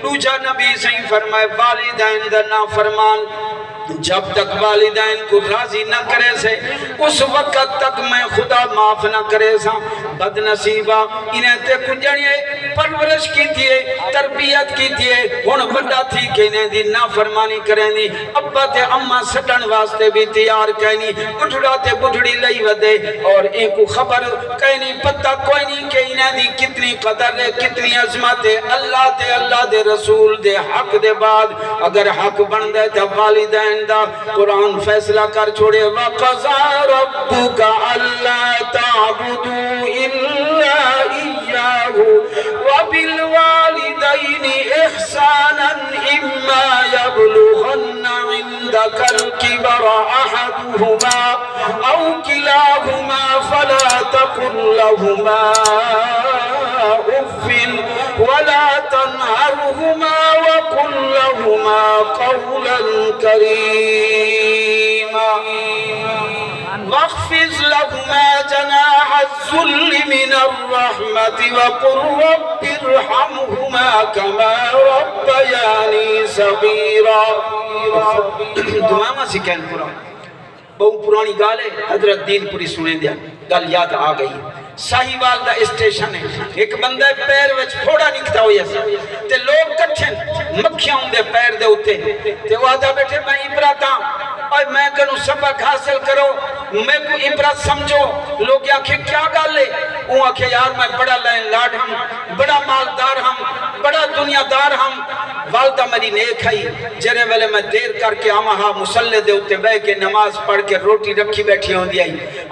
دوجا نبی صحیح فرمائے والدین دا نافرمان جب تک والدین کو راضی نہ کرے سے اس وقت تک میں خدا معاف نہ کرے سا بد نصیبہ انہیں تے کجڑیے پرورش کی تھیے تربیت کی تھیے ہن بڑا تھی کہ انہیں دی نافرمانی کریں دی ابا تے اممہ سٹن واسطے بھی تیار کہنی بڑھڑا تے بڑھڑی لئی ودے اور ایک کو خبر کہنی پتہ کوئی نہیں کہ انہیں دی کتنی قدر ہے کتنی عظمت ہے اللہ دے رسول دے حق دے بعد اگر حق بن دے تا والدین دا قرآن فیصلہ کر چھوڑے وَقَضَى رَبُّكَ أَلَّا تَعْبُدُوا إِلَّا إِيَّاهُ وَبِالْوَالِدَيْنِ إِحْسَانًا إِمَّا يَبْلُغَنَّ عِندَكَ الْكِبَرَ أَحَدُهُمَا أَوْ كِلَاهُمَا فَلَا تَقُل لَّهُمَا أُفٍّ وَلَا تَنْهَرْهُمَا وَقُل لَّهُمَا قَوْلًا كَرِيمًا واخفض لهما جناح الذل من الرحمة وقل رب ارحمهما كما ربياني صغيرا دعا میں سکھائیں قرآن بہت پرانی گال ہے حضرت دین پوری سنے دیا گال یاد آ گئی ساہیوال دا اسٹیشن ہے ایک بندہ پیر وچ پھوڑا نکتا ہوئی ہے تے لوگ کٹھن مکھیاں ہوں دے پیر دے ہوتے تے وہ آدھا بیٹھے میں عبرت ہاں اور میں کنو سبق حاصل کرو میں کو عبرت سمجھو لوگ آکھے کیا گال لے وہ آکھے یار میں بڑا لین لاڈ ہم بڑا مالدار ہم بڑا دنیا دار ہم والدہ میری نیک ہے جرے والے میں دیر کر کے آمہا مسلح دے ہوتے بے کے نماز پڑھ کے روٹی رکھی بیٹھی ہوں دیا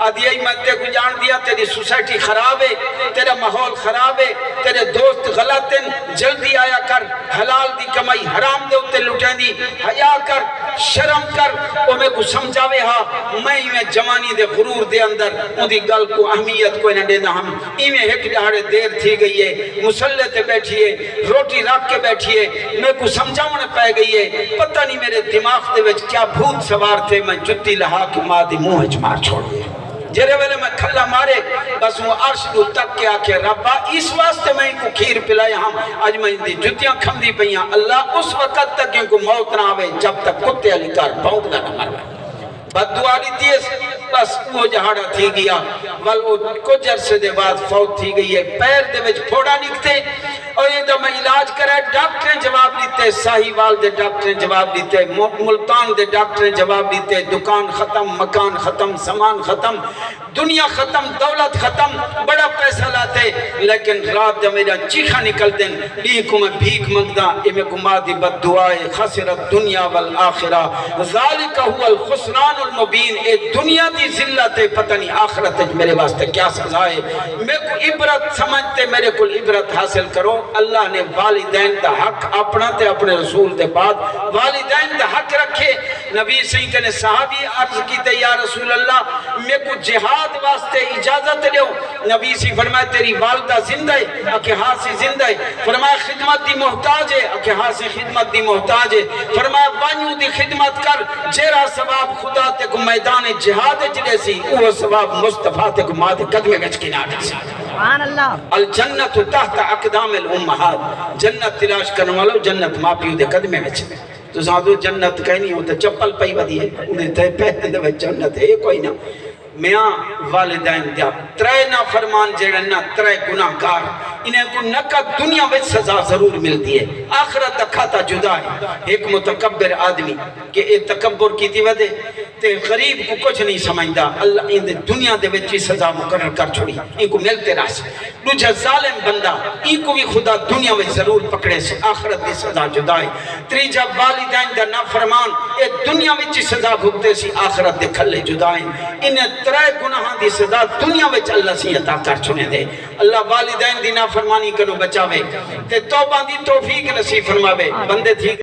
آدھی آئی میں تے کو جان دیا تیری سوسائٹی خراب ہے تیرا ماحول خراب ہے تیرے دوست غلط ہیں جلدی آیا کر حلال دی کمائی حرام دے ہوتے لٹیں دی حیا کر شرم کر وہ میں کو سمجھاوے ہاں میں میں جوانی دے غرور دے اندر ان دی گل کو اہمیت کوئی نہ دینا ہم میں ایک جہاڑے دیر تھی گئی ہے مسلح تے بیٹھیے روٹی رکھ کے بیٹھیے میں کو سمجھاونے پہ گئی ہے پتہ نہیں میرے دماغ دے وچ کیا بھوت سوار تھے میں جتی لہا کہ ماں دی منہ ہچ مار چھوڑ گئے جرے والے میں کھلا مارے بس وہ عرش دو تک کے آکے ربا اس واسطے میں ان کو کھیر پلائے ہم آج میں ان دی جتیاں کھم دی پہیاں اللہ اس وقت تک ان کو موت نہ آوے جب تک کتے علی کار بھونکنا نہ مر گئے بد دعا لیتی ہے بس وہ جہاڑا تھی گیا ول وہ کچھ عرصے دے بعد فوت تھی گئی ہے پیر دے وچ پھوڑا نکتے اور یہ تو میں علاج کرے ڈاکٹریں جواب لیتے ساہیوال دے ڈاکٹریں جواب لیتے ملتان دے ڈاکٹریں جواب لیتے دکان ختم مکان ختم سامان ختم دنیا ختم دولت ختم بڑا پیسہ لاتے لیکن رات جب میرا چیخا نکل دیں لیکن کو میں بھیک منگدا میں کو مادی بد دعائے خسرت دنیا والآخرہ ذالک هو الخسران المبین اے دنیا دی ذلت پتہ نہیں آخرت میرے واسطے کیا سزا ہے میں کو عبرت سمجھتے میرے کو عبرت حاصل کرو اللہ نے والدین دا حق اپنا تے اپنے رسول دے بعد والدین دا حق رکھے نبی سیدہ نے صحابی عرض کی تے یا رسول اللہ میں کو جہاد واسطے اجازت دیو نبی سی فرمائے تیری والدہ زندہ ہے کہ ہاں سی زندہ ہے فرمائے خدمت دی محتاج ہے کہ ہاں سی خدمت دی محتاج ہے فرمائے بانیوں دی خدمت کر جیرا ثواب خدا تے کو میدان جہاد جلے سی وہ ثواب مصطفیٰ تے کو مادے قدمے گچ کی ناٹا سی سبحان اللہ الجنت تحت اقدام الامہات جنت تلاش کرنے والو جنت ماں پیو دے قدمے گچ تو ساتھو جنت کہیں نہیں ہوتا چپل پئی ودی ہے انہیں تے پہتے دے جنت ہے کوئی نہ میاں والدین دیا ترے نہ فرمان جیڑا نہ ترے گناہگار انہیں کو نکت دنیا میں سزا ضرور ملتی ہے آخرت دکھاتا جدا ہے ایک متکبر آدمی کہ اے تکبر کی تھی ودے تے غریب کو کچھ نہیں سمجھدا اللہ ان دنیا دے وچ سزا مقرر کر چھوڑی ان کو ملتے راس دوجا ظالم بندہ ان کو بھی خدا دنیا میں ضرور پکڑے سے آخرت دی سزا جدا ہے تیجا والدین دا نافرمان اے دنیا وچ سزا بھگتے سی آخرت دے کھلے جدا ہیں انہیں ترے گناہاں دی سزا دنیا وچ اللہ سی عطا کر چھوڑے دے اللہ والدین دی نافرمانی کنو بچاوے تے توبہ دی توفیق نصیب فرماوے بندے تھی